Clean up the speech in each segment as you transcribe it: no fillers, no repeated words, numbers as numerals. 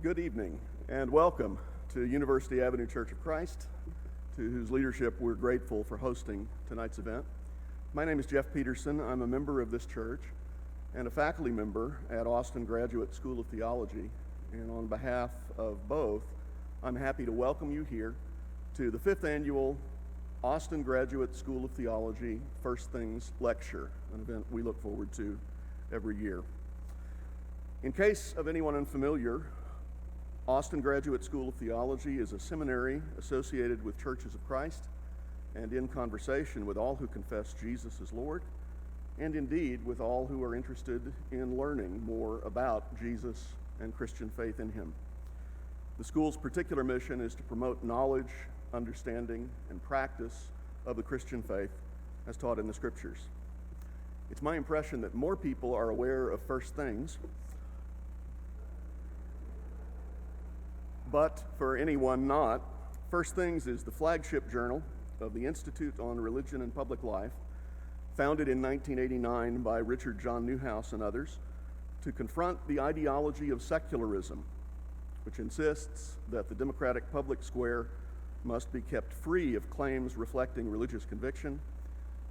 Good evening and welcome to University Avenue Church of Christ, to whose leadership we're grateful for hosting tonight's event. My name is Jeff Peterson. I'm a member of this church and a faculty member at Austin Graduate School of Theology. And on behalf of both, I'm happy to welcome you here to the 5th annual Austin Graduate School of Theology First Things Lecture, an event we look forward to every year. In case of anyone unfamiliar, Austin Graduate School of Theology is a seminary associated with Churches of Christ and in conversation with all who confess Jesus as Lord, and indeed with all who are interested in learning more about Jesus and Christian faith in Him. The school's particular mission is to promote knowledge, understanding, and practice of the Christian faith as taught in the Scriptures. It's my impression that more people are aware of First Things, but for anyone not, First Things is the flagship journal of the Institute on Religion and Public Life, founded in 1989 by Richard John Newhouse and others, to confront the ideology of secularism, which insists that the democratic public square must be kept free of claims reflecting religious conviction,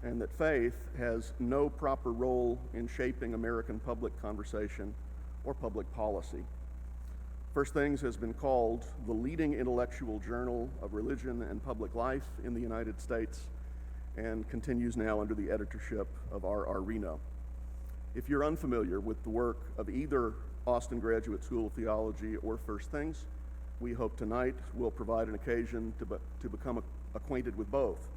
and that faith has no proper role in shaping American public conversation or public policy. First Things has been called the leading intellectual journal of religion and public life in the United States and continues now under the editorship of R.R. Reno. If you're unfamiliar with the work of either Austin Graduate School of Theology or First Things, we hope tonight will provide an occasion to become acquainted with both,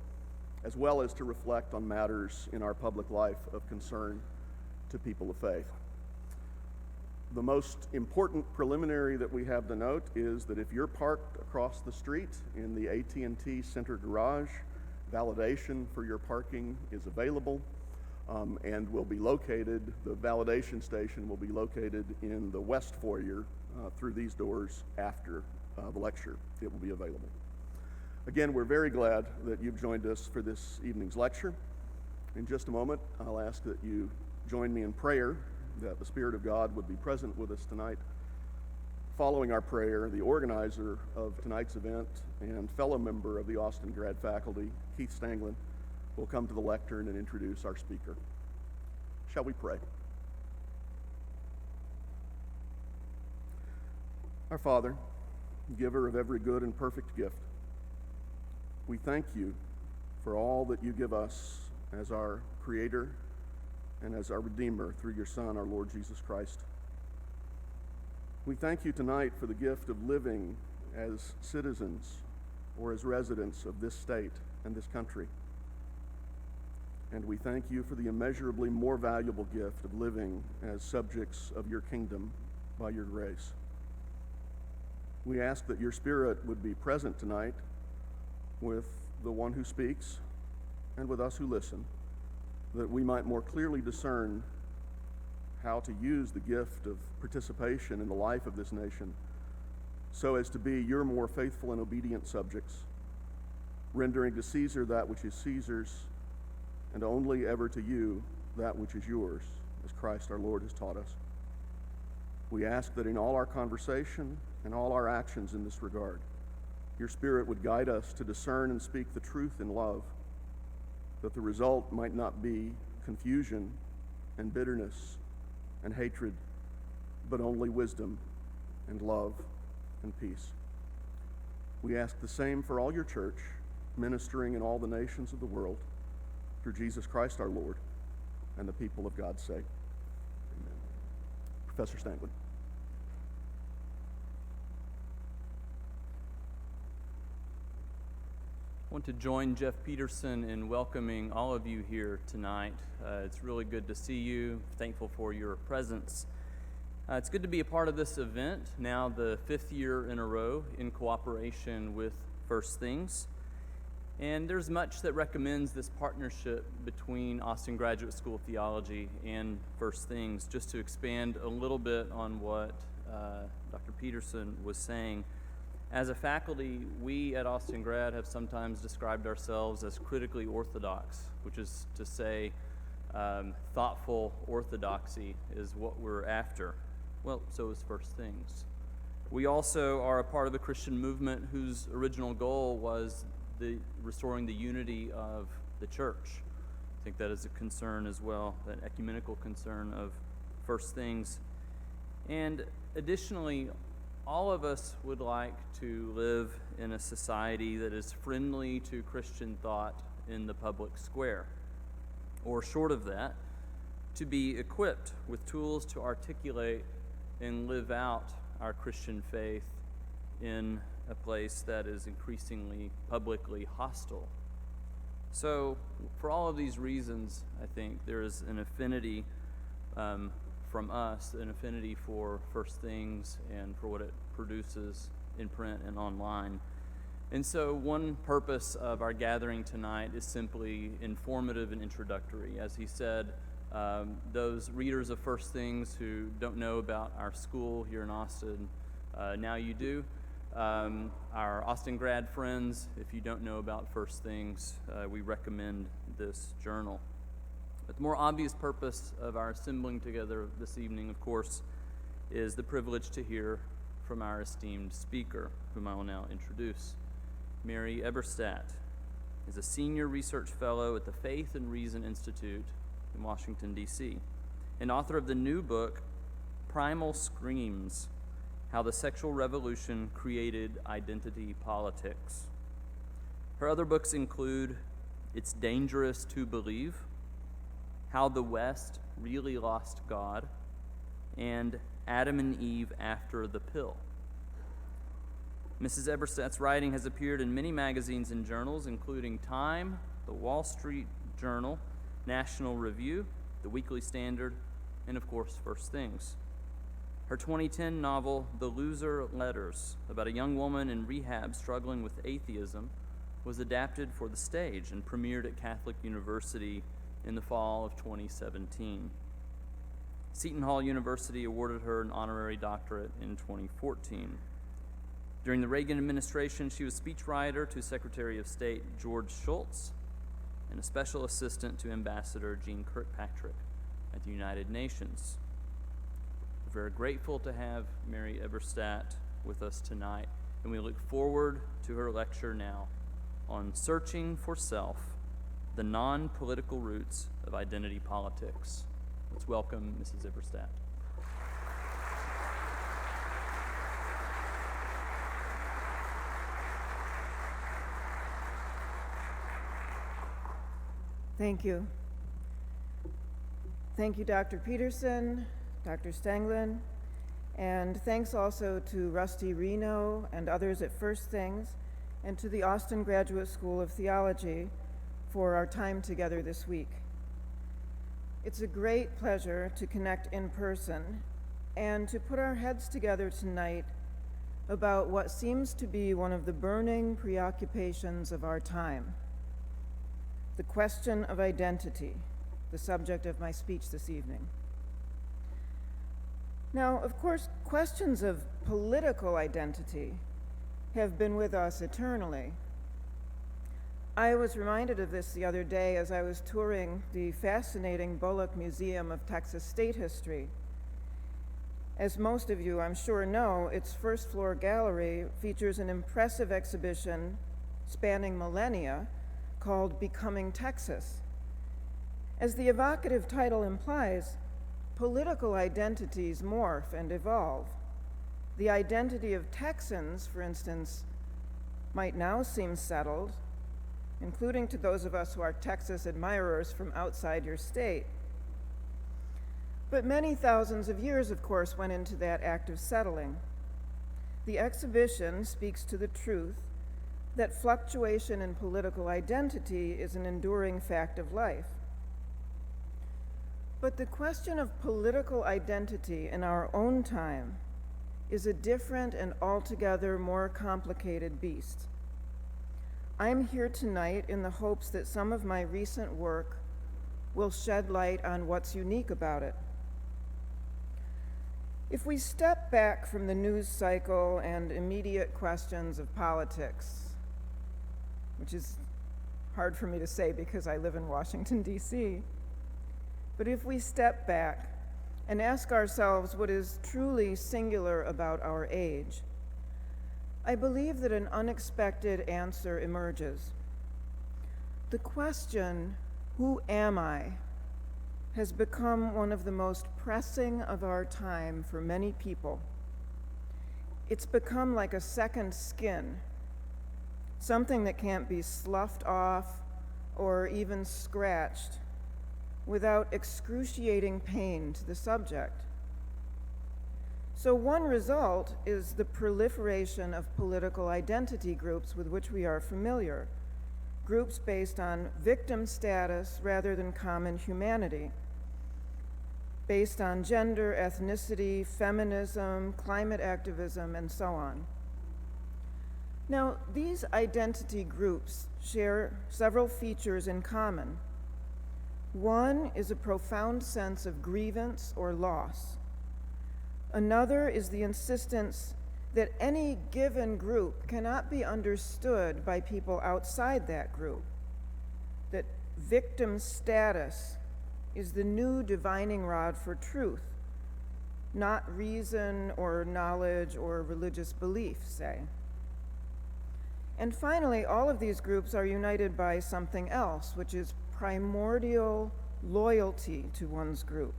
as well as to reflect on matters in our public life of concern to people of faith. The most important preliminary that we have to note is that if you're parked across the street in the AT&T Center garage, validation for your parking is available and will be located, the validation station will be located in the west foyer through these doors after the lecture. It will be available. Again, we're very glad that you've joined us for this evening's lecture. In just a moment, I'll ask that you join me in prayer, that the Spirit of God would be present with us tonight. Following our prayer, the organizer of tonight's event and fellow member of the Austin Grad faculty, Keith Stanglin, will come to the lectern and introduce our speaker. Shall we pray? Our Father, giver of every good and perfect gift, we thank you for all that you give us as our Creator and as our Redeemer through your Son, our Lord Jesus Christ. We thank you tonight for the gift of living as citizens or as residents of this state and this country. And we thank you for the immeasurably more valuable gift of living as subjects of your kingdom by your grace. We ask that your Spirit would be present tonight with the one who speaks and with us who listen, that we might more clearly discern how to use the gift of participation in the life of this nation so as to be your more faithful and obedient subjects, rendering to Caesar that which is Caesar's, and only ever to you that which is yours, as Christ our Lord has taught us. We ask that in all our conversation and all our actions in this regard, your Spirit would guide us to discern and speak the truth in love, that the result might not be confusion and bitterness and hatred, but only wisdom and love and peace. We ask the same for all your church, ministering in all the nations of the world, through Jesus Christ our Lord, and the people of God say, amen. Professor Stanglin. I want to join Jeff Peterson in welcoming all of you here tonight. It's really good to see you. Thankful for your presence. It's good to be a part of this event, now the 5th year in a row in cooperation with First Things. And there's much that recommends this partnership between Austin Graduate School of Theology and First Things. Just to expand a little bit on what Dr. Peterson was saying, as a faculty, we at Austin Grad have sometimes described ourselves as critically orthodox, which is to say thoughtful orthodoxy is what we're after. Well, so is First Things. We also are a part of a Christian movement whose original goal was restoring the unity of the church. I think that is a concern as well, that ecumenical concern of First Things. And additionally, all of us would like to live in a society that is friendly to Christian thought in the public square, or short of that, to be equipped with tools to articulate and live out our Christian faith in a place that is increasingly publicly hostile. So, for all of these reasons, I think there is an affinity from us, an affinity for First Things and for what it produces in print and online. And so one purpose of our gathering tonight is simply informative and introductory. As he said, those readers of First Things who don't know about our school here in Austin, now you do. Our Austin Grad friends, if you don't know about First Things, we recommend this journal. But the more obvious purpose of our assembling together this evening, of course, is the privilege to hear from our esteemed speaker, whom I will now introduce. Mary Eberstadt is a senior research fellow at the Faith and Reason Institute in Washington, D.C., and author of the new book, Primal Screams: How the Sexual Revolution Created Identity Politics. Her other books include It's Dangerous to Believe, How the West Really Lost God, and Adam and Eve After the Pill. Mrs. Eberstadt's writing has appeared in many magazines and journals, including Time, The Wall Street Journal, National Review, The Weekly Standard, and of course, First Things. Her 2010 novel, The Loser Letters, about a young woman in rehab struggling with atheism, was adapted for the stage and premiered at Catholic University in the fall of 2017. Seton Hall University awarded her an honorary doctorate in 2014. During the Reagan administration, she was speechwriter to Secretary of State George Shultz and a special assistant to Ambassador Jeane Kirkpatrick at the United Nations. We're very grateful to have Mary Eberstadt with us tonight, and we look forward to her lecture now on Searching for Self, the Non-Political Roots of Identity Politics. Let's welcome Mrs. Eberstadt. Thank you. Thank you, Dr. Peterson, Dr. Stenglin, and thanks also to Rusty Reno and others at First Things, and to the Austin Graduate School of Theology for our time together this week. It's a great pleasure to connect in person and to put our heads together tonight about what seems to be one of the burning preoccupations of our time: the question of identity, the subject of my speech this evening. Now, of course, questions of political identity have been with us eternally. I was reminded of this the other day as I was touring the fascinating Bullock Museum of Texas State History. As most of you, I'm sure, know, its first-floor gallery features an impressive exhibition spanning millennia called Becoming Texas. As the evocative title implies, political identities morph and evolve. The identity of Texans, for instance, might now seem settled, including to those of us who are Texas admirers from outside your state. But many thousands of years, of course, went into that act of settling. The exhibition speaks to the truth that fluctuation in political identity is an enduring fact of life. But the question of political identity in our own time is a different and altogether more complicated beast. I'm here tonight in the hopes that some of my recent work will shed light on what's unique about it. If we step back from the news cycle and immediate questions of politics, which is hard for me to say because I live in Washington, D.C., but if we step back, and ask ourselves what is truly singular about our age, I believe that an unexpected answer emerges. The question, "Who am I?" has become one of the most pressing of our time for many people. It's become like a second skin, something that can't be sloughed off or even scratched without excruciating pain to the subject. So one result is the proliferation of political identity groups with which we are familiar, groups based on victim status rather than common humanity, based on gender, ethnicity, feminism, climate activism, and so on. Now, these identity groups share several features in common. One is a profound sense of grievance or loss. Another is the insistence that any given group cannot be understood by people outside that group, that victim status is the new divining rod for truth, not reason or knowledge or religious belief, say. And finally, all of these groups are united by something else, which is primordial loyalty to one's group.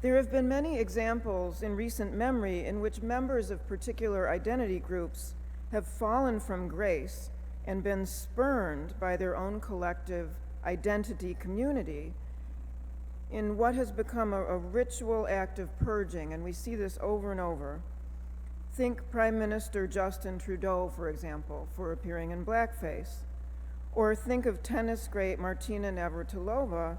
There have been many examples in recent memory in which members of particular identity groups have fallen from grace and been spurned by their own collective identity community in what has become a ritual act of purging, and we see this over and over. Think Prime Minister Justin Trudeau, for example, for appearing in blackface. Or think of tennis great Martina Navratilova,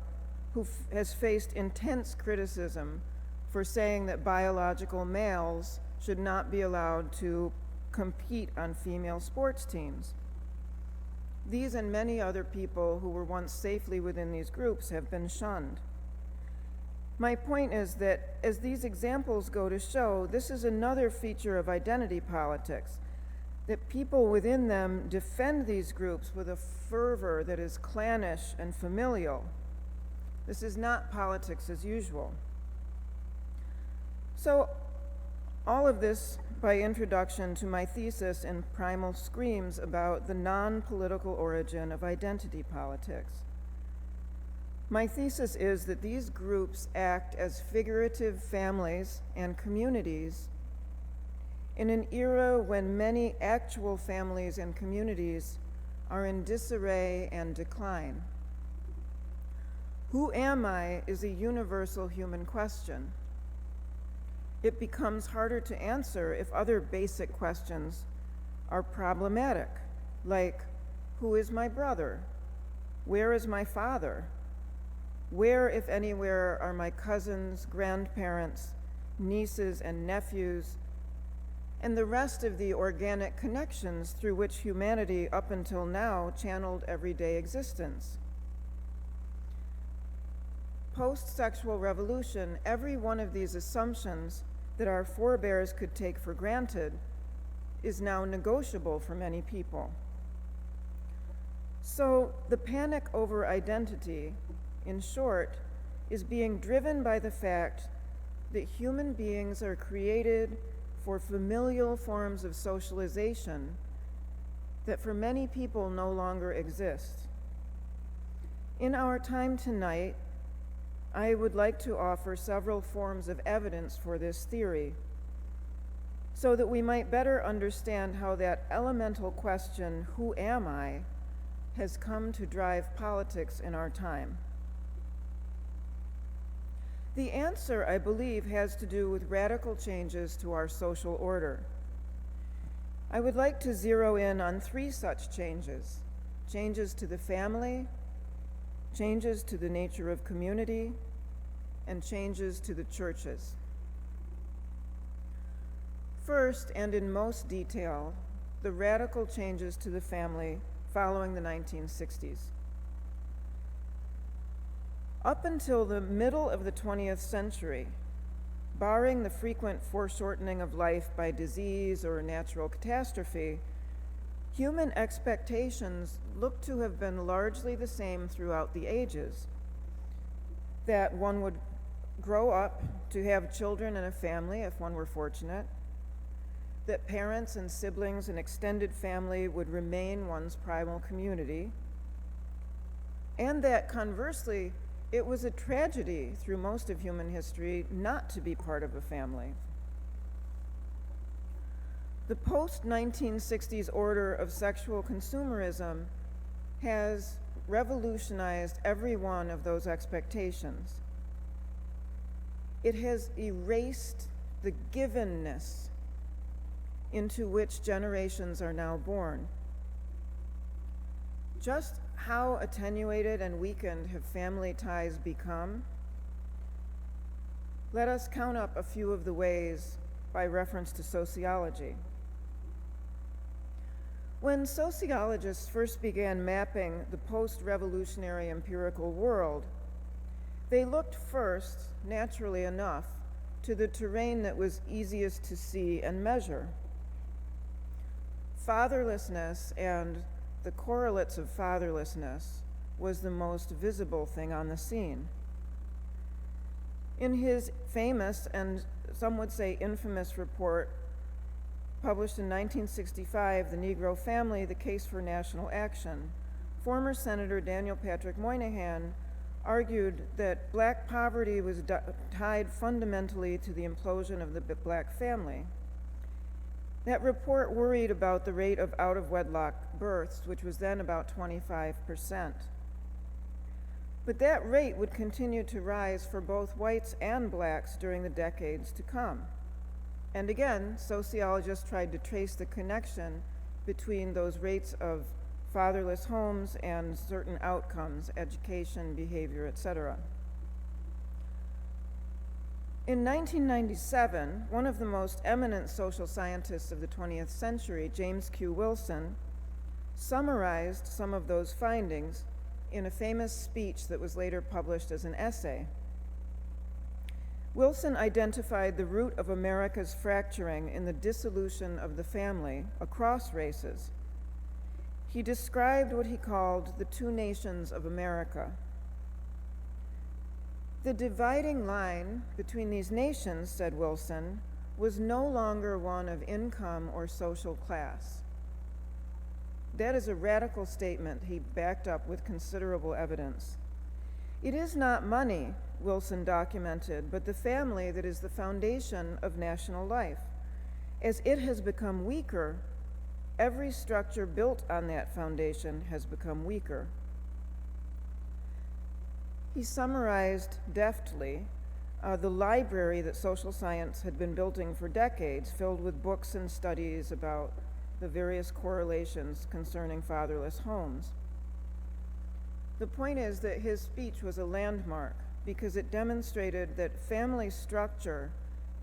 who has faced intense criticism for saying that biological males should not be allowed to compete on female sports teams. These and many other people who were once safely within these groups have been shunned. My point is that, as these examples go to show, this is another feature of identity politics, that people within them defend these groups with a fervor that is clannish and familial. This is not politics as usual. So, all of this by introduction to my thesis in Primal Screams about the non-political origin of identity politics. My thesis is that these groups act as figurative families and communities in an era when many actual families and communities are in disarray and decline. Who am I is a universal human question. It becomes harder to answer if other basic questions are problematic, like, who is my brother? Where is my father? Where, if anywhere, are my cousins, grandparents, nieces, and nephews, and the rest of the organic connections through which humanity up until now channeled everyday existence? Post-sexual revolution, every one of these assumptions that our forebears could take for granted is now negotiable for many people. So the panic over identity, in short, is being driven by the fact that human beings are created for familial forms of socialization that for many people no longer exist. In our time tonight, I would like to offer several forms of evidence for this theory so that we might better understand how that elemental question, who am I, has come to drive politics in our time. The answer, I believe, has to do with radical changes to our social order. I would like to zero in on 3 such changes: changes to the family, changes to the nature of community, and changes to the churches. First, and in most detail, the radical changes to the family following the 1960s. Up until the middle of the 20th century, barring the frequent foreshortening of life by disease or natural catastrophe, human expectations look to have been largely the same throughout the ages. That one would grow up to have children and a family if one were fortunate, that parents and siblings and extended family would remain one's primal community, and that conversely, it was a tragedy through most of human history not to be part of a family. The post-1960s order of sexual consumerism has revolutionized every one of those expectations. It has erased the givenness into which generations are now born. Just how attenuated and weakened have family ties become? Let us count up a few of the ways by reference to sociology. When sociologists first began mapping the post-revolutionary empirical world, they looked first, naturally enough, to the terrain that was easiest to see and measure. Fatherlessness and the correlates of fatherlessness was the most visible thing on the scene. In his famous and some would say infamous report, published in 1965, The Negro Family, The Case for National Action, former Senator Daniel Patrick Moynihan argued that black poverty was tied fundamentally to the implosion of the black family. That report worried about the rate of out-of-wedlock births, which was then about 25%. But that rate would continue to rise for both whites and blacks during the decades to come. And again, sociologists tried to trace the connection between those rates of fatherless homes and certain outcomes, education, behavior, etc. In 1997, one of the most eminent social scientists of the 20th century, James Q. Wilson, summarized some of those findings in a famous speech that was later published as an essay. Wilson identified the root of America's fracturing in the dissolution of the family across races. He described what he called the two nations of America. The dividing line between these nations, said Wilson, was no longer one of income or social class. That is a radical statement he backed up with considerable evidence. It is not money, Wilson documented, but the family that is the foundation of national life. As it has become weaker, every structure built on that foundation has become weaker. He summarized deftly the library that social science had been building for decades, filled with books and studies about the various correlations concerning fatherless homes. The point is that his speech was a landmark because it demonstrated that family structure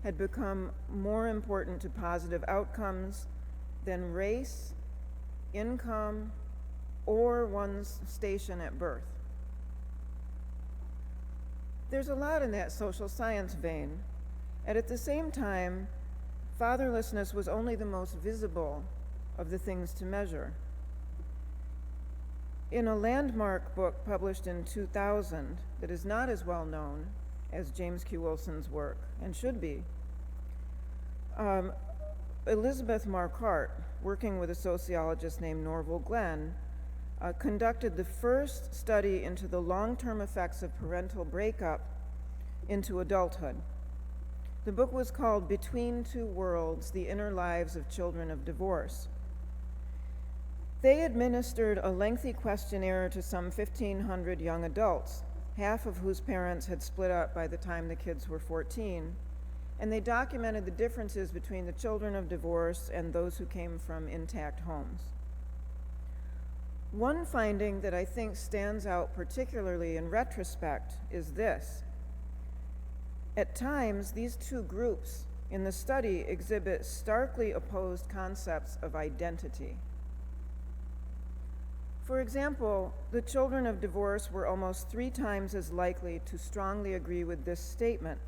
had become more important to positive outcomes than race, income, or one's station at birth. There's a lot in that social science vein, and at the same time, fatherlessness was only the most visible of the things to measure. In a landmark book published in 2000 that is not as well known as James Q. Wilson's work, and should be, Elizabeth Marquardt, working with a sociologist named Norval Glenn, conducted the first study into the long-term effects of parental breakup into adulthood. The book was called Between Two Worlds: The Inner Lives of Children of Divorce. They administered a lengthy questionnaire to some 1,500 young adults, half of whose parents had split up by the time the kids were 14, and they documented the differences between the children of divorce and those who came from intact homes. One finding that I think stands out particularly in retrospect is this. At times, these two groups in the study exhibit starkly opposed concepts of identity. For example, the children of divorce were almost 3 times as likely to strongly agree with this statement.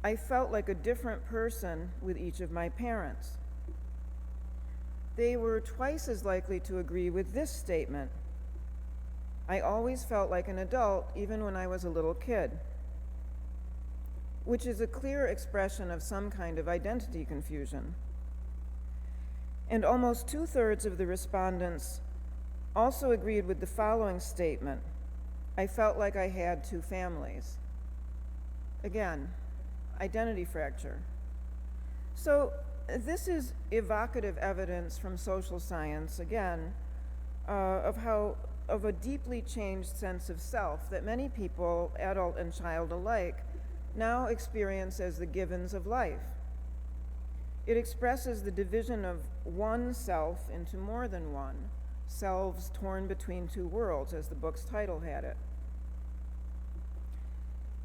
I felt like a different person with each of my parents. – They were 2 times as likely to agree with this statement. I always felt like an adult even when I was a little kid. which is a clear expression of some kind of identity confusion. And almost 2/3 of the respondents also agreed with the following statement: I felt like I had two families. Again, identity fracture. So this is evocative evidence from social science, again, of a deeply changed sense of self that many people, adult and child alike, now experience as the givens of life. It expresses the division of one self into more than one, selves torn between two worlds, as the book's title had it.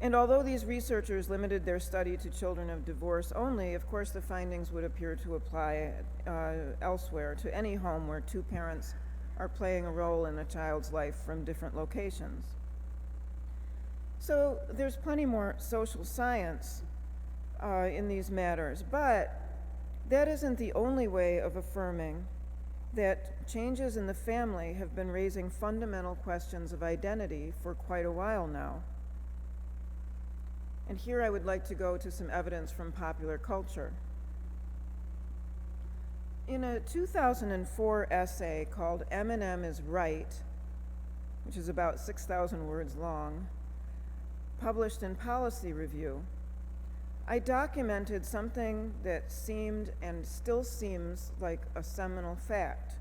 And although these researchers limited their study to children of divorce only, of course the findings would appear to apply elsewhere, to any home where two parents are playing a role in a child's life from different locations. So there's plenty more social science in these matters, but that isn't the only way of affirming that changes in the family have been raising fundamental questions of identity for quite a while now. And here I would like to go to some evidence from popular culture. In a 2004 essay called Eminem is Right, which is about 6,000 words long, published in Policy Review, I documented something that seemed and still seems like a seminal fact.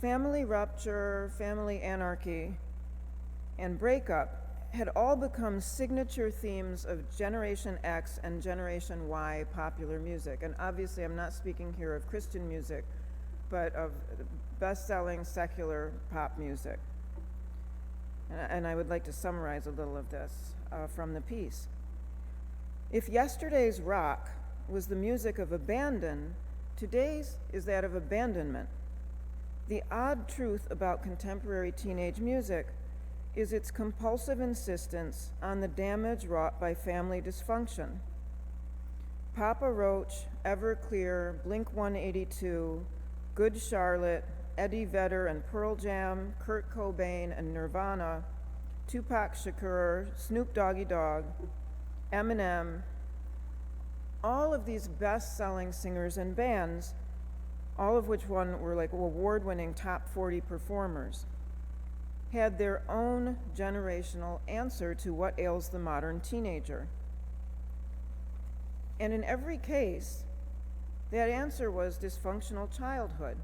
Family rupture, family anarchy, and breakup had all become signature themes of Generation X and Generation Y popular music. And obviously I'm not speaking here of Christian music, but of best-selling secular pop music. And I would like to summarize a little of this from the piece. If yesterday's rock was the music of abandon, today's is that of abandonment. The odd truth about contemporary teenage music is its compulsive insistence on the damage wrought by family dysfunction. Papa Roach, Everclear, Blink-182, Good Charlotte, Eddie Vedder and Pearl Jam, Kurt Cobain and Nirvana, Tupac Shakur, Snoop Doggy Dogg, Eminem, all of these best-selling singers and bands, all of which were like award-winning top 40 performers, had their own generational answer to what ails the modern teenager. And in every case, that answer was dysfunctional childhood.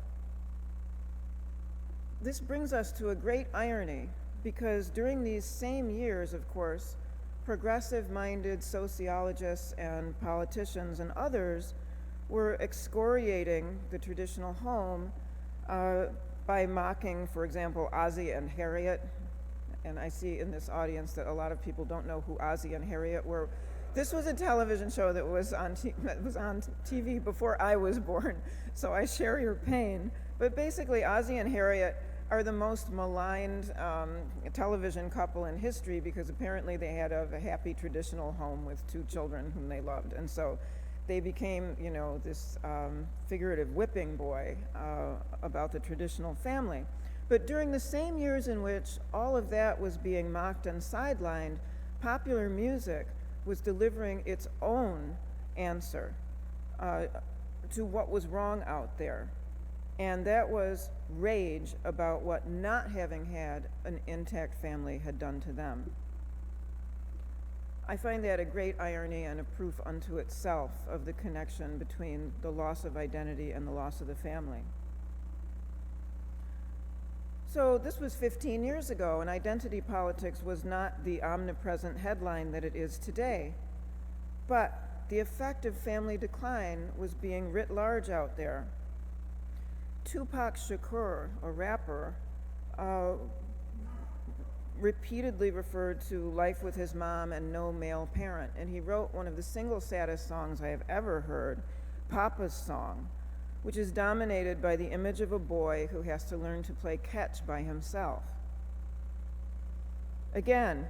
This brings us to a great irony, because during these same years, of course, progressive-minded sociologists and politicians and others were excoriating the traditional home by mocking, for example, Ozzie and Harriet. And I see in this audience that a lot of people don't know who Ozzie and Harriet were. This was a television show that was on TV before I was born, so I share your pain. But basically, Ozzie and Harriet are the most maligned television couple in history, because apparently they had a happy traditional home with two children whom they loved. And so they became, this figurative whipping boy about the traditional family. But during the same years in which all of that was being mocked and sidelined, popular music was delivering its own answer to what was wrong out there. And that was rage about what not having had an intact family had done to them. I find that a great irony and a proof unto itself of the connection between the loss of identity and the loss of the family. So this was 15 years ago, and identity politics was not the omnipresent headline that it is today. But the effect of family decline was being writ large out there. Tupac Shakur, a rapper, repeatedly referred to life with his mom and no male parent, and he wrote one of the single saddest songs I have ever heard, Papa's Song, which is dominated by the image of a boy who has to learn to play catch by himself. Again,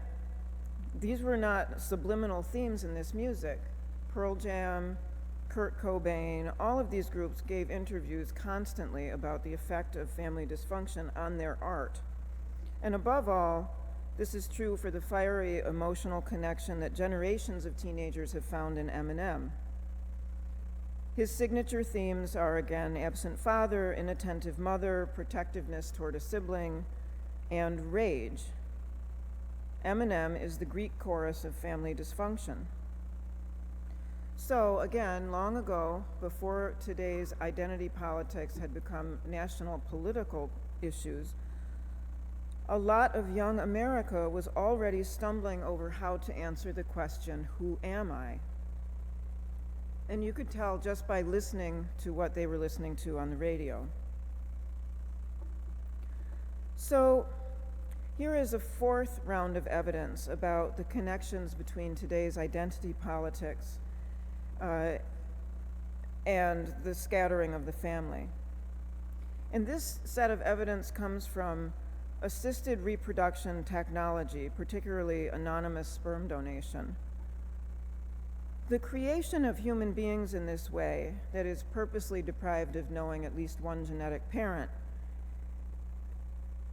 these were not subliminal themes in this music. Pearl Jam, Kurt Cobain, all of these groups gave interviews constantly about the effect of family dysfunction on their art. And above all, This is true for the fiery emotional connection that generations of teenagers have found in Eminem. His signature themes are, again, absent father, inattentive mother, protectiveness toward a sibling, and rage. Eminem is the Greek chorus of family dysfunction. So, again, long ago, before today's identity politics had become national political issues, a lot of young America was already stumbling over how to answer the question, who am I? And you could tell just by listening to what they were listening to on the radio. So here is a fourth round of evidence about the connections between today's identity politics and the scattering of the family. And this set of evidence comes from assisted reproduction technology, particularly anonymous sperm donation. The creation of human beings in this way, that is purposely deprived of knowing at least one genetic parent,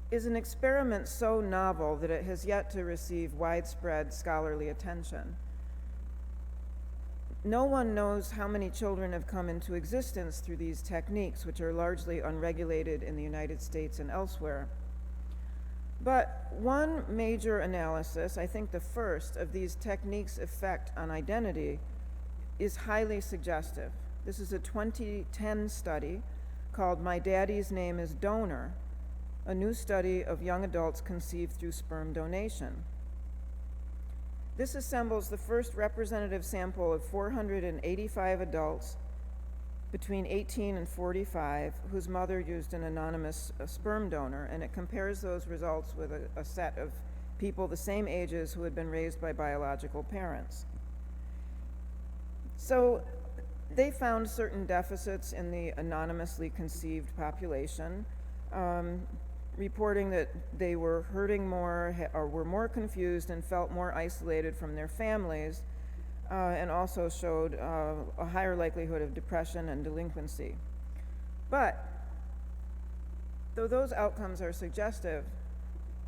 is an experiment so novel that it has yet to receive widespread scholarly attention. No one knows how many children have come into existence through these techniques, which are largely unregulated in the United States and elsewhere. But one major analysis, I think the first, of these techniques' effect on identity is highly suggestive. This is a 2010 study called My Daddy's Name is Donor, a new study of young adults conceived through sperm donation. This assembles the first representative sample of 485 adults between 18 and 45 whose mother used an anonymous sperm donor, and it compares those results with a set of people the same ages who had been raised by biological parents. So they found certain deficits in the anonymously conceived population, reporting that they were hurting more or were more confused and felt more isolated from their families, and also showed a higher likelihood of depression and delinquency. But though those outcomes are suggestive,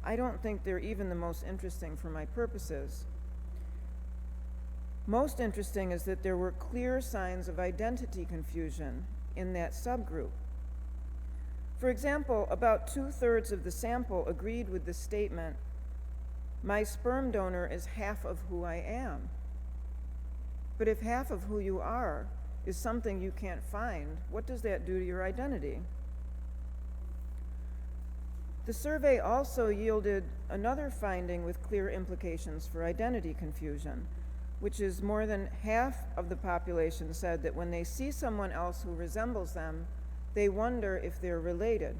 I don't think they're even the most interesting for my purposes. Most interesting is that there were clear signs of identity confusion in that subgroup. For example, about 2/3 of the sample agreed with the statement, "My sperm donor is half of who I am." But if half of who you are is something you can't find, what does that do to your identity? The survey also yielded another finding with clear implications for identity confusion, which is more than half of the population said that when they see someone else who resembles them, they wonder if they're related.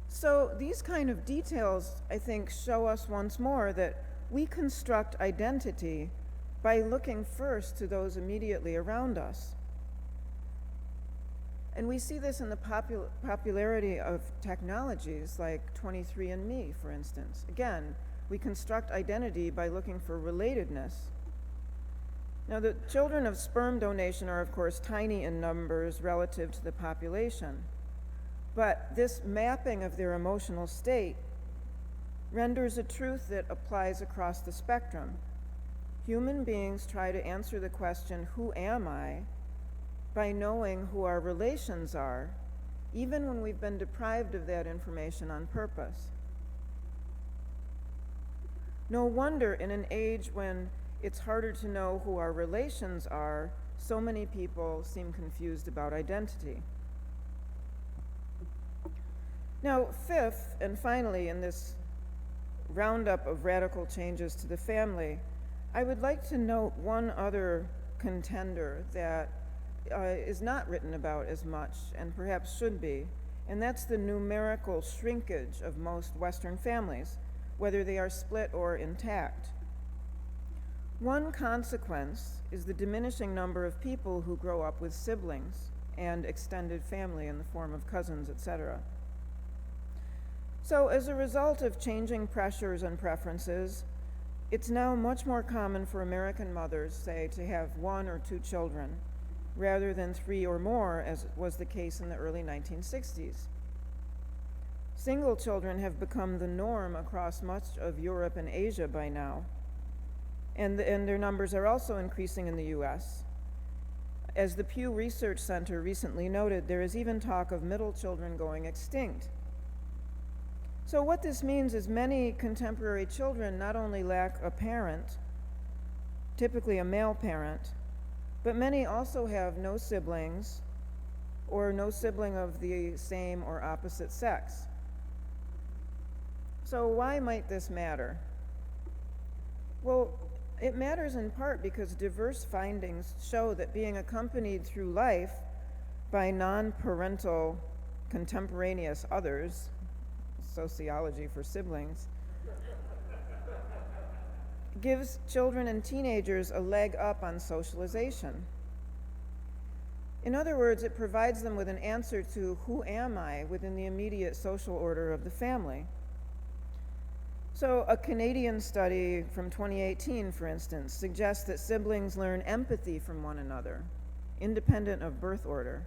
So these kind of details, I think, show us once more that we construct identity by looking first to those immediately around us. And we see this in the popularity of technologies like 23andMe, for instance. Again, we construct identity by looking for relatedness. Now, the children of sperm donation are, of course, tiny in numbers relative to the population, but this mapping of their emotional state renders a truth that applies across the spectrum. Human beings try to answer the question, who am I, by knowing who our relations are, even when we've been deprived of that information on purpose. No wonder in an age when it's harder to know who our relations are, so many people seem confused about identity. Now, fifth, and finally, in this roundup of radical changes to the family, I would like to note one other contender that is not written about as much, and perhaps should be, and that's the numerical shrinkage of most Western families, whether they are split or intact. One consequence is the diminishing number of people who grow up with siblings and extended family in the form of cousins, etc. So as a result of changing pressures and preferences, it's now much more common for American mothers, say, to have 1 or 2 children, rather than 3 or more, as was the case in the early 1960s. Single children have become the norm across much of Europe and Asia by now, and their numbers are also increasing in the US. As the Pew Research Center recently noted, there is even talk of middle children going extinct. So what this means is many contemporary children not only lack a parent, typically a male parent, but many also have no siblings or no sibling of the same or opposite sex. So why might this matter? Well, it matters in part because diverse findings show that being accompanied through life by non-parental contemporaneous others, sociology for siblings, gives children and teenagers a leg up on socialization. In other words, it provides them with an answer to who am I within the immediate social order of the family. So a Canadian study from 2018, for instance, suggests that siblings learn empathy from one another, independent of birth order.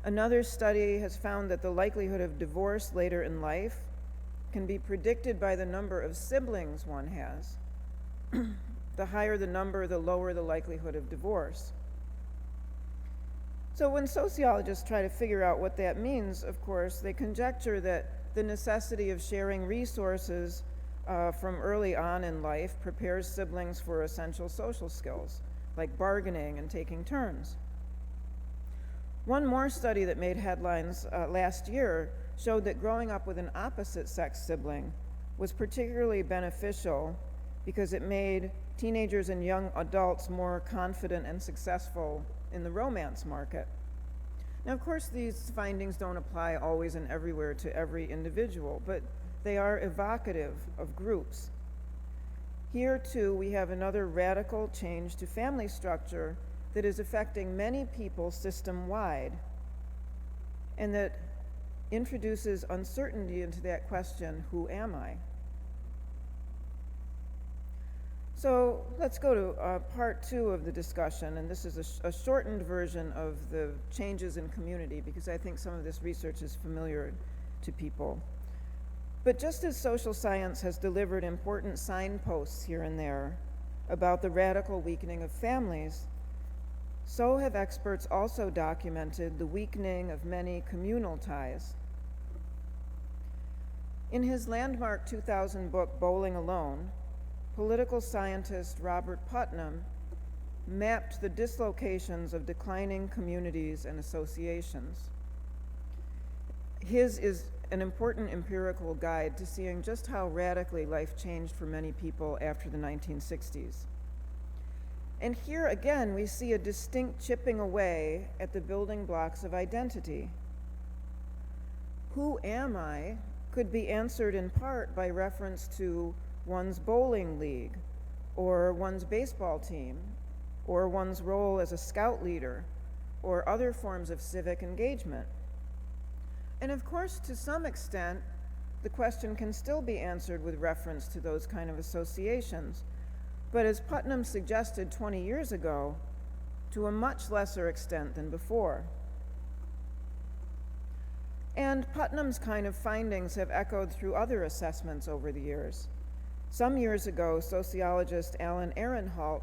Another study has found that the likelihood of divorce later in life can be predicted by the number of siblings one has. The higher the number, the lower the likelihood of divorce. So when sociologists try to figure out what that means, of course, they conjecture that the necessity of sharing resources from early on in life prepares siblings for essential social skills, like bargaining and taking turns. One more study that made headlines last year showed that growing up with an opposite-sex sibling was particularly beneficial because it made teenagers and young adults more confident and successful in the romance market. Now, of course, these findings don't apply always and everywhere to every individual, but they are evocative of groups. Here, too, we have another radical change to family structure that is affecting many people system-wide, and that introduces uncertainty into that question, who am I? So let's go to part 2 of the discussion, and this is a shortened version of the changes in community, because I think some of this research is familiar to people. But just as social science has delivered important signposts here and there about the radical weakening of families, so have experts also documented the weakening of many communal ties. In his landmark 2000 book, Bowling Alone, political scientist Robert Putnam mapped the dislocations of declining communities and associations. His is an important empirical guide to seeing just how radically life changed for many people after the 1960s. And here again, we see a distinct chipping away at the building blocks of identity. Who am I could be answered in part by reference to one's bowling league, or one's baseball team, or one's role as a scout leader, or other forms of civic engagement. And of course, to some extent, the question can still be answered with reference to those kind of associations, but as Putnam suggested 20 years ago, to a much lesser extent than before. And Putnam's kind of findings have echoed through other assessments over the years. Some years ago, sociologist Alan Ehrenholt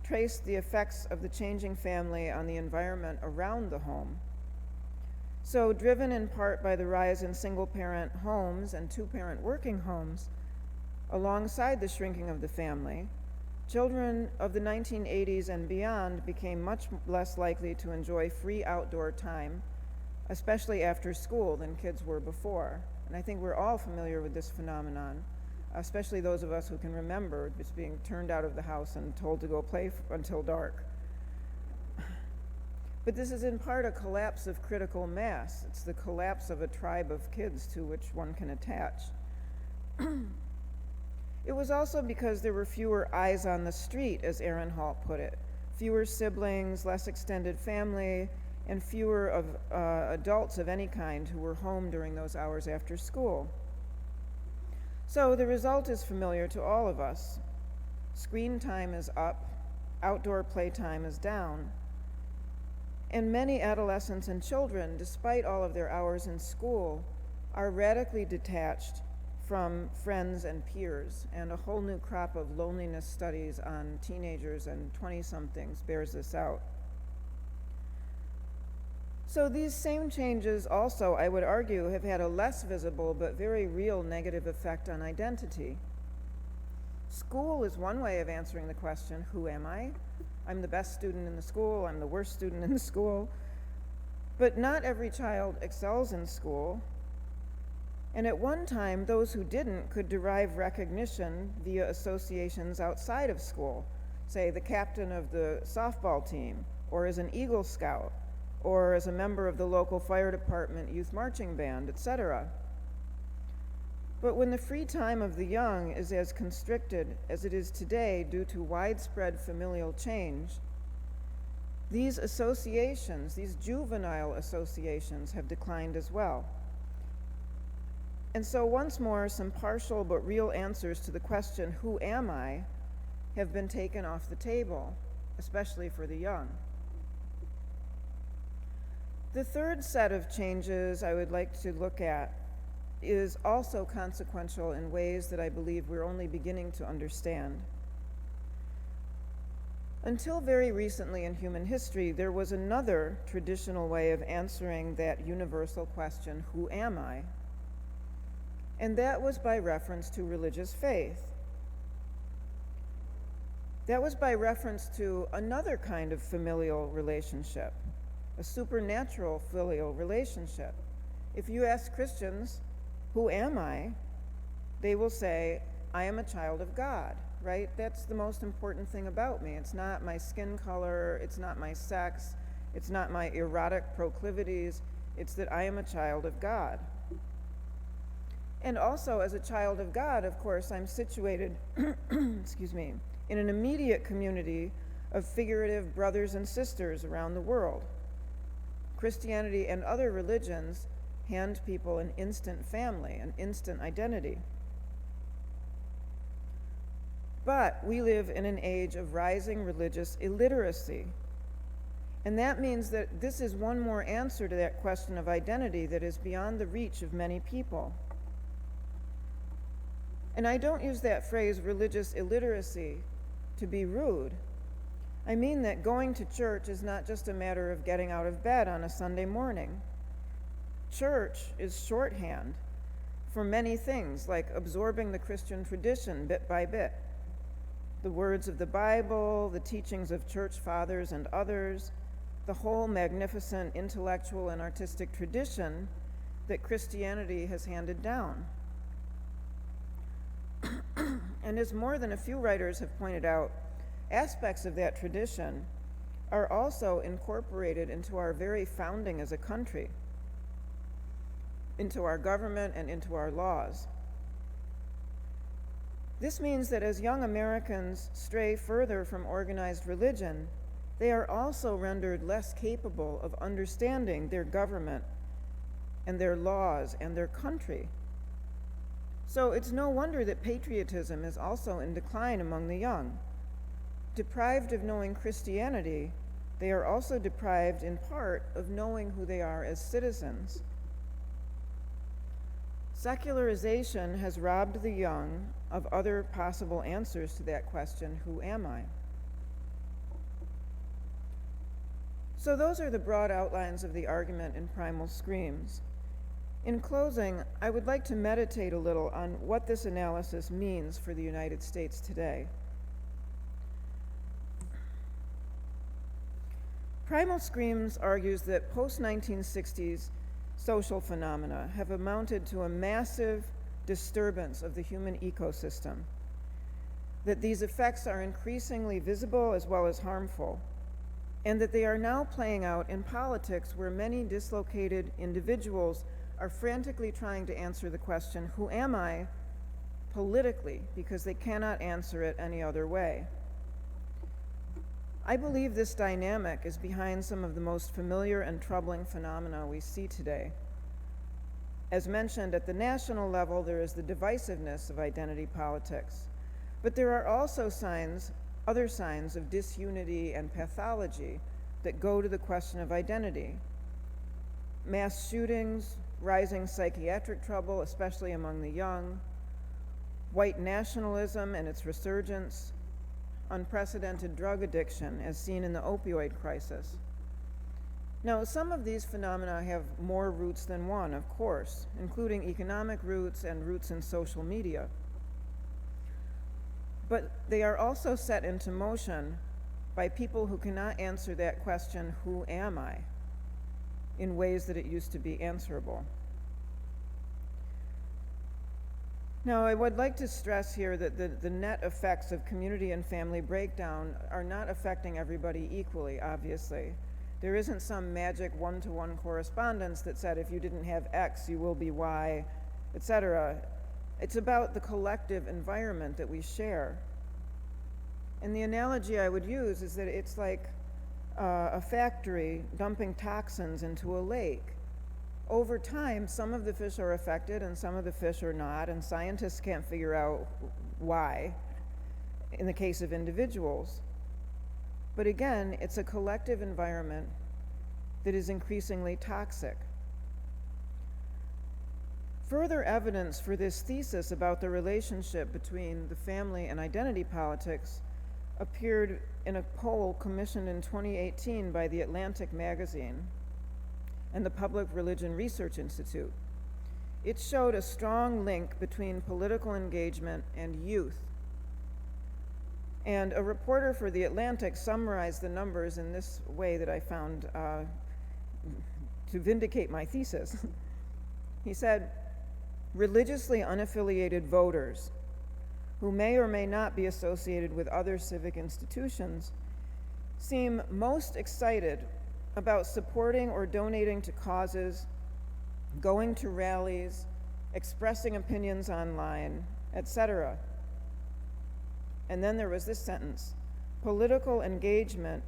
traced the effects of the changing family on the environment around the home. So, driven in part by the rise in single-parent homes and two-parent working homes, alongside the shrinking of the family, children of the 1980s and beyond became much less likely to enjoy free outdoor time, especially after school, than kids were before. And I think we're all familiar with this phenomenon, especially those of us who can remember just being turned out of the house and told to go play until dark. But this is in part a collapse of critical mass. It's the collapse of a tribe of kids to which one can attach. It was also because there were fewer eyes on the street, as Ehrenholt put it. Fewer siblings, less extended family, and fewer of adults of any kind who were home during those hours after school. So the result is familiar to all of us. Screen time is up, outdoor playtime is down. And many adolescents and children, despite all of their hours in school, are radically detached from friends and peers, and a whole new crop of loneliness studies on teenagers and 20-somethings bears this out. So these same changes also, I would argue, have had a less visible but very real negative effect on identity. School is one way of answering the question, who am I? I'm the best student in the school, I'm the worst student in the school. But not every child excels in school. And at one time, those who didn't could derive recognition via associations outside of school, say the captain of the softball team, or as an Eagle Scout, or as a member of the local fire department youth marching band, etc. But when the free time of the young is as constricted as it is today due to widespread familial change, these associations, these juvenile associations, have declined as well. And so once more, some partial but real answers to the question, who am I, have been taken off the table, especially for the young. The third set of changes I would like to look at is also consequential in ways that I believe we're only beginning to understand. Until very recently in human history, there was another traditional way of answering that universal question, who am I? And that was by reference to religious faith. That was by reference to another kind of familial relationship, a supernatural filial relationship. If you ask Christians, who am I? They will say, I am a child of God, right? That's the most important thing about me. It's not my skin color, it's not my sex, it's not my erotic proclivities, it's that I am a child of God. And also, as a child of God, of course, I'm situated, excuse me, in an immediate community of figurative brothers and sisters around the world. Christianity and other religions hand people an instant family, an instant identity. But we live in an age of rising religious illiteracy. And that means that this is one more answer to that question of identity that is beyond the reach of many people. And I don't use that phrase, religious illiteracy, to be rude. I mean that going to church is not just a matter of getting out of bed on a Sunday morning. Church is shorthand for many things, like absorbing the Christian tradition bit by bit. The words of the Bible, the teachings of church fathers and others, the whole magnificent intellectual and artistic tradition that Christianity has handed down. And as more than a few writers have pointed out, aspects of that tradition are also incorporated into our very founding as a country, into our government and into our laws. This means that as young Americans stray further from organized religion, they are also rendered less capable of understanding their government and their laws and their country. So it's no wonder that patriotism is also in decline among the young. Deprived of knowing Christianity, they are also deprived in part of knowing who they are as citizens. Secularization has robbed the young of other possible answers to that question, who am I? So those are the broad outlines of the argument in Primal Screams. In closing, I would like to meditate a little on what this analysis means for the United States today. Primal Screams argues that post-1960s social phenomena have amounted to a massive disturbance of the human ecosystem, that these effects are increasingly visible as well as harmful, and that they are now playing out in politics where many dislocated individuals are frantically trying to answer the question, who am I, politically, because they cannot answer it any other way. I believe this dynamic is behind some of the most familiar and troubling phenomena we see today. As mentioned, at the national level, there is the divisiveness of identity politics, but there are also other signs of disunity and pathology that go to the question of identity. Mass shootings, rising psychiatric trouble, especially among the young, white nationalism and its resurgence, unprecedented drug addiction as seen in the opioid crisis. Now, some of these phenomena have more roots than one, of course, including economic roots and roots in social media. But they are also set into motion by people who cannot answer that question, who am I, in ways that it used to be answerable. Now, I would like to stress here that the net effects of community and family breakdown are not affecting everybody equally, obviously. There isn't some magic one-to-one correspondence that said if you didn't have X, you will be Y, etc. It's about the collective environment that we share. And the analogy I would use is that it's like a factory dumping toxins into a lake. Over time, some of the fish are affected and some of the fish are not, and scientists can't figure out why in the case of individuals. But again, it's a collective environment that is increasingly toxic. Further evidence for this thesis about the relationship between the family and identity politics appeared in a poll commissioned in 2018 by The Atlantic magazine and the Public Religion Research Institute. It showed a strong link between political engagement and youth. And a reporter for The Atlantic summarized the numbers in this way that I found to vindicate my thesis. He said, religiously unaffiliated voters who may or may not be associated with other civic institutions seem most excited about supporting or donating to causes, going to rallies, expressing opinions online, etc. And then there was this sentence: political engagement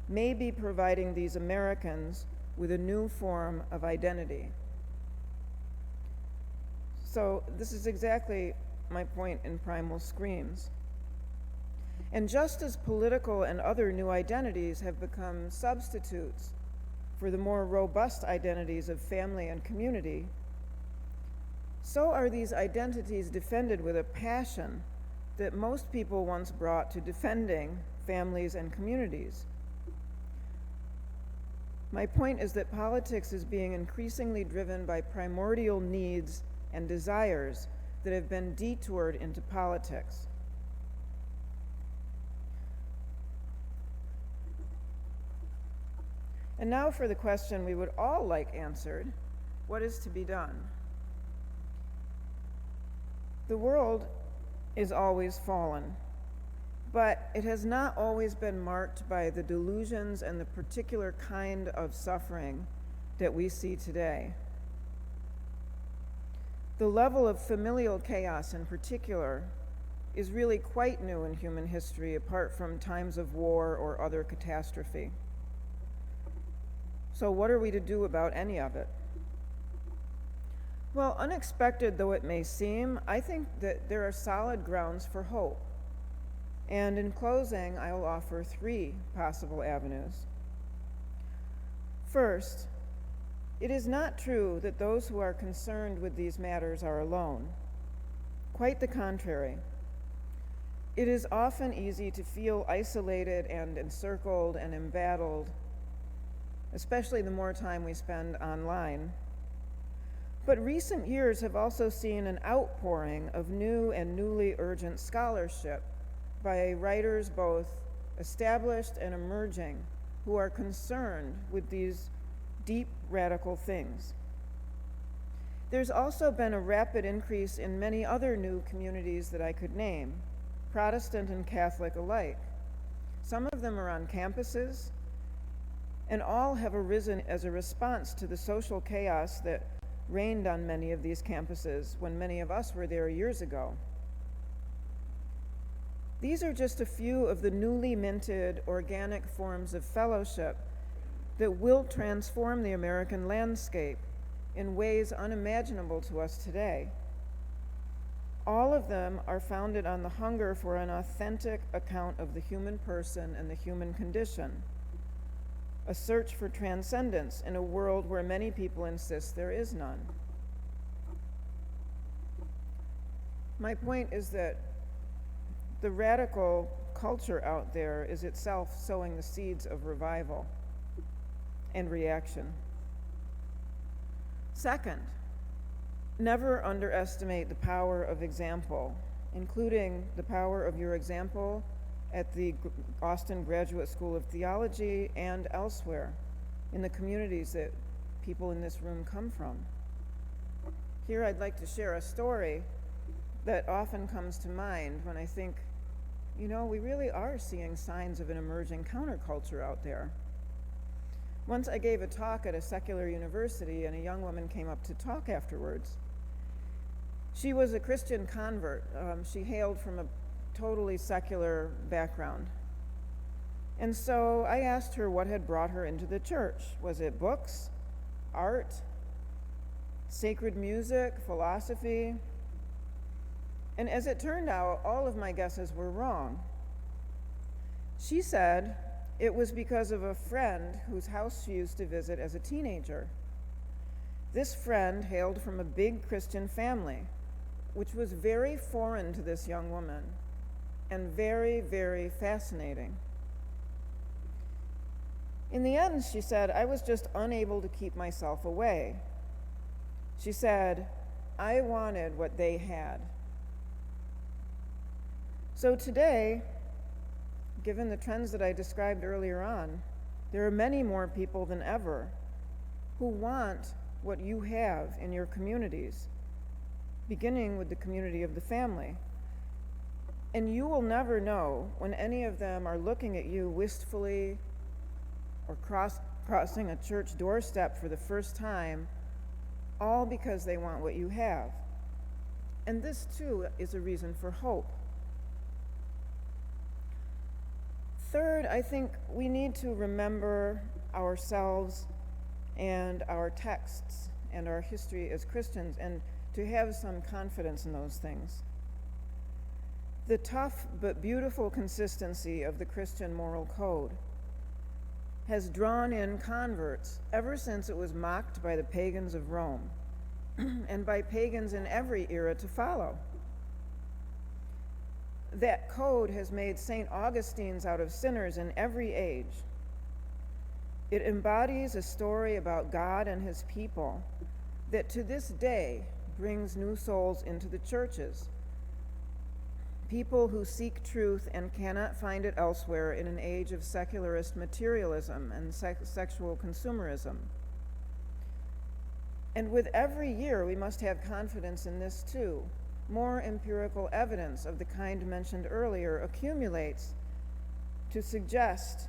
may be providing these Americans with a new form of identity. So this is exactly my point in Primal Screams. And just as political and other new identities have become substitutes for the more robust identities of family and community, so are these identities defended with a passion that most people once brought to defending families and communities. My point is that politics is being increasingly driven by primordial needs and desires that have been detoured into politics. And now for the question we would all like answered: what is to be done? The world is always fallen, but it has not always been marked by the delusions and the particular kind of suffering that we see today. The level of familial chaos in particular is really quite new in human history, apart from times of war or other catastrophe. So what are we to do about any of it? Well, unexpected though it may seem, I think that there are solid grounds for hope. And in closing, I will offer 3 possible avenues. First, it is not true that those who are concerned with these matters are alone. Quite the contrary. It is often easy to feel isolated and encircled and embattled, especially the more time we spend online. But recent years have also seen an outpouring of new and newly urgent scholarship by writers both established and emerging who are concerned with these deep, radical things. There's also been a rapid increase in many other new communities that I could name, Protestant and Catholic alike. Some of them are on campuses, and all have arisen as a response to the social chaos that reigned on many of these campuses when many of us were there years ago. These are just a few of the newly minted organic forms of fellowship that will transform the American landscape in ways unimaginable to us today. All of them are founded on the hunger for an authentic account of the human person and the human condition. a search for transcendence in a world where many people insist there is none. My point is that the radical culture out there is itself sowing the seeds of revival and reaction. Second, never underestimate the power of example, including the power of your example at the Austin Graduate School of Theology and elsewhere in the communities that people in this room come from. Here I'd like to share a story that often comes to mind when I think, you know, we really are seeing signs of an emerging counterculture out there. Once I gave a talk at a secular university, and a young woman came up to talk afterwards. She was a Christian convert. She hailed from a totally secular background. And so I asked her what had brought her into the church. Was it books, art, sacred music, philosophy? And as it turned out, all of my guesses were wrong. She said it was because of a friend whose house she used to visit as a teenager. This friend hailed from a big Christian family, which was very foreign to this young woman and very, very fascinating. In the end, she said, I was just unable to keep myself away. She said, I wanted what they had. So today, given the trends that I described earlier on, there are many more people than ever who want what you have in your communities, beginning with the community of the family. And you will never know when any of them are looking at you wistfully or crossing a church doorstep for the first time, all because they want what you have. And this, too, is a reason for hope. Third, I think we need to remember ourselves and our texts and our history as Christians, and to have some confidence in those things. The tough but beautiful consistency of the Christian moral code has drawn in converts ever since it was mocked by the pagans of Rome and by pagans in every era to follow. That code has made St. Augustines out of sinners in every age. It embodies a story about God and his people that to this day brings new souls into the churches. People who seek truth and cannot find it elsewhere in an age of secularist materialism and sexual consumerism. And with every year, we must have confidence in this too. More empirical evidence of the kind mentioned earlier accumulates to suggest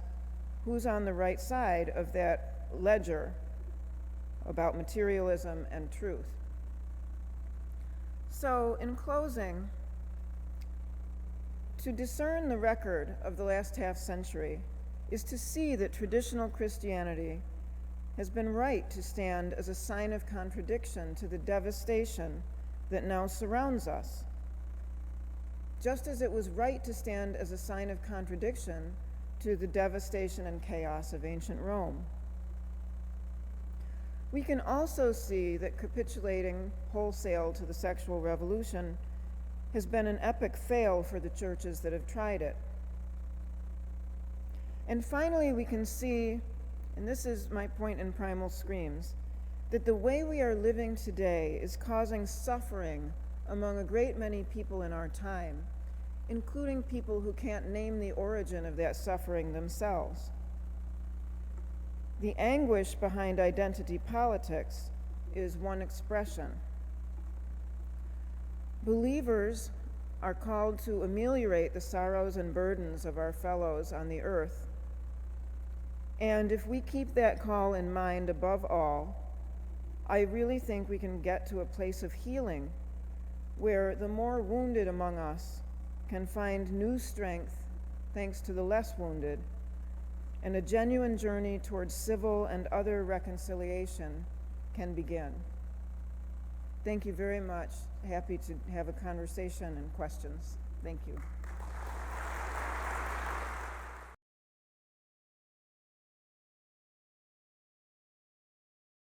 who's on the right side of that ledger about materialism and truth. So, in closing, to discern the record of the last half century is to see that traditional Christianity has been right to stand as a sign of contradiction to the devastation that now surrounds us, just as it was right to stand as a sign of contradiction to the devastation and chaos of ancient Rome. We can also see that capitulating wholesale to the sexual revolution has been an epic fail for the churches that have tried it. And finally, we can see, and this is my point in Primal Screams, that the way we are living today is causing suffering among a great many people in our time, including people who can't name the origin of that suffering themselves. The anguish behind identity politics is one expression. Believers are called to ameliorate the sorrows and burdens of our fellows on the earth. And if we keep that call in mind above all, I really think we can get to a place of healing where the more wounded among us can find new strength thanks to the less wounded, and a genuine journey towards civil and other reconciliation can begin. Thank you very much. Happy to have a conversation and questions. Thank you.